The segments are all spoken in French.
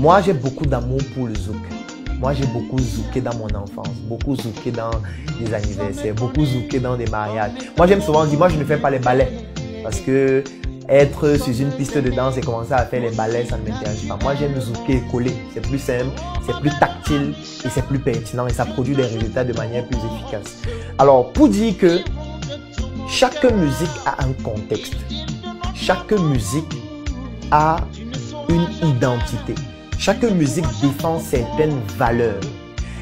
Moi, j'ai beaucoup d'amour pour le zouk. Moi, j'ai beaucoup zouké dans mon enfance, beaucoup zouké dans les anniversaires, beaucoup zouké dans des mariages. Moi, j'aime souvent dire, moi, je ne fais pas les ballets. Parce que être sur une piste de danse et commencer à faire les ballets, ça ne m'intéresse pas. Moi, j'aime zouker et coller. C'est plus simple, c'est plus tactile et c'est plus pertinent et ça produit des résultats de manière plus efficace. Alors, pour dire que chaque musique a un contexte. Chaque musique a une identité. Chaque musique défend certaines valeurs.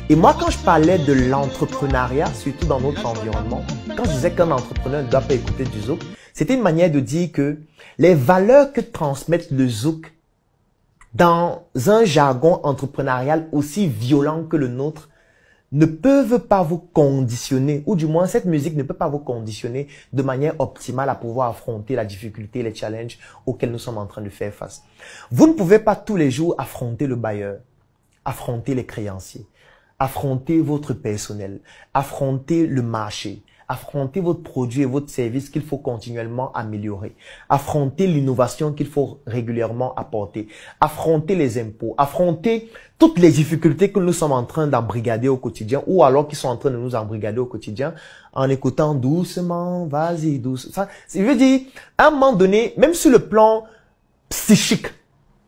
Et moi, quand je parlais de l'entrepreneuriat, surtout dans notre environnement, quand je disais qu'un entrepreneur ne doit pas écouter du zouk, c'était une manière de dire que les valeurs que transmettent le zouk dans un jargon entrepreneurial aussi violent que le nôtre ne peuvent pas vous conditionner, ou du moins cette musique ne peut pas vous conditionner de manière optimale à pouvoir affronter la difficulté, les challenges auxquels nous sommes en train de faire face. Vous ne pouvez pas tous les jours affronter le bailleur, affronter les créanciers, affronter votre personnel, affronter le marché, affronter votre produit et votre service qu'il faut continuellement améliorer, affronter l'innovation qu'il faut régulièrement apporter, affronter les impôts, affronter toutes les difficultés que nous sommes en train d'embrigader au quotidien ou alors qu'ils sont en train de nous embrigader au quotidien en écoutant doucement, vas-y, doucement. Ça, je veux dire, à un moment donné, même sur le plan psychique,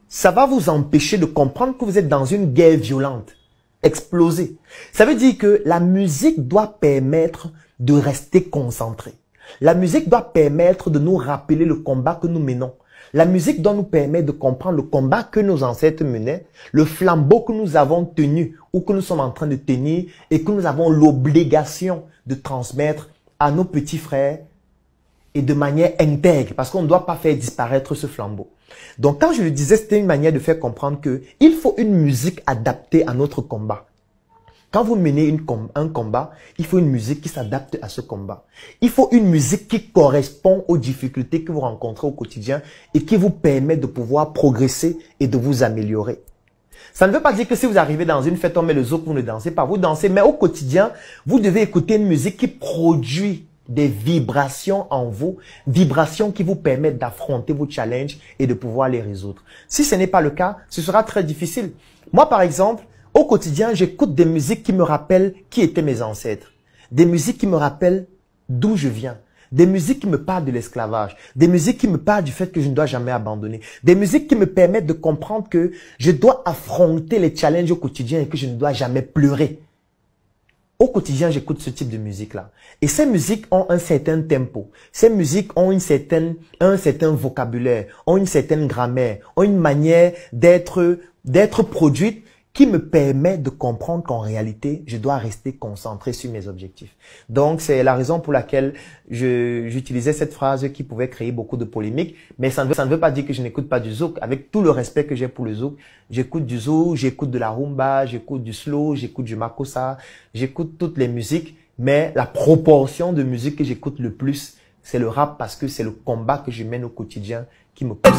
ça va vous empêcher de comprendre que vous êtes dans une guerre violente, explosée. Ça veut dire que la musique doit permettre de rester concentré. La musique doit permettre de nous rappeler le combat que nous menons. La musique doit nous permettre de comprendre le combat que nos ancêtres menaient, le flambeau que nous avons tenu ou que nous sommes en train de tenir et que nous avons l'obligation de transmettre à nos petits frères et de manière intègre parce qu'on ne doit pas faire disparaître ce flambeau. Donc quand je le disais, c'était une manière de faire comprendre que il faut une musique adaptée à notre combat. Quand vous menez un combat, il faut une musique qui s'adapte à ce combat. Il faut une musique qui correspond aux difficultés que vous rencontrez au quotidien et qui vous permet de pouvoir progresser et de vous améliorer. Ça ne veut pas dire que si vous arrivez dans une fête, on met le zouk, vous ne dansez pas, vous dansez, mais au quotidien, vous devez écouter une musique qui produit des vibrations en vous, vibrations qui vous permettent d'affronter vos challenges et de pouvoir les résoudre. Si ce n'est pas le cas, ce sera très difficile. Moi, par exemple, au quotidien, j'écoute des musiques qui me rappellent qui étaient mes ancêtres. Des musiques qui me rappellent d'où je viens. Des musiques qui me parlent de l'esclavage. Des musiques qui me parlent du fait que je ne dois jamais abandonner. Des musiques qui me permettent de comprendre que je dois affronter les challenges au quotidien et que je ne dois jamais pleurer. Au quotidien, j'écoute ce type de musique-là. Et ces musiques ont un certain tempo. Ces musiques ont un certain vocabulaire, ont une certaine grammaire, ont une manière d'être produites qui me permet de comprendre qu'en réalité, je dois rester concentré sur mes objectifs. Donc, c'est la raison pour laquelle j'utilisais cette phrase qui pouvait créer beaucoup de polémiques, mais ça ne veut pas dire que je n'écoute pas du zouk. Avec tout le respect que j'ai pour le zouk, j'écoute du zouk, j'écoute de la rumba, j'écoute du slow, j'écoute du makossa, j'écoute toutes les musiques, mais la proportion de musique que j'écoute le plus, c'est le rap parce que c'est le combat que je mène au quotidien qui me pousse.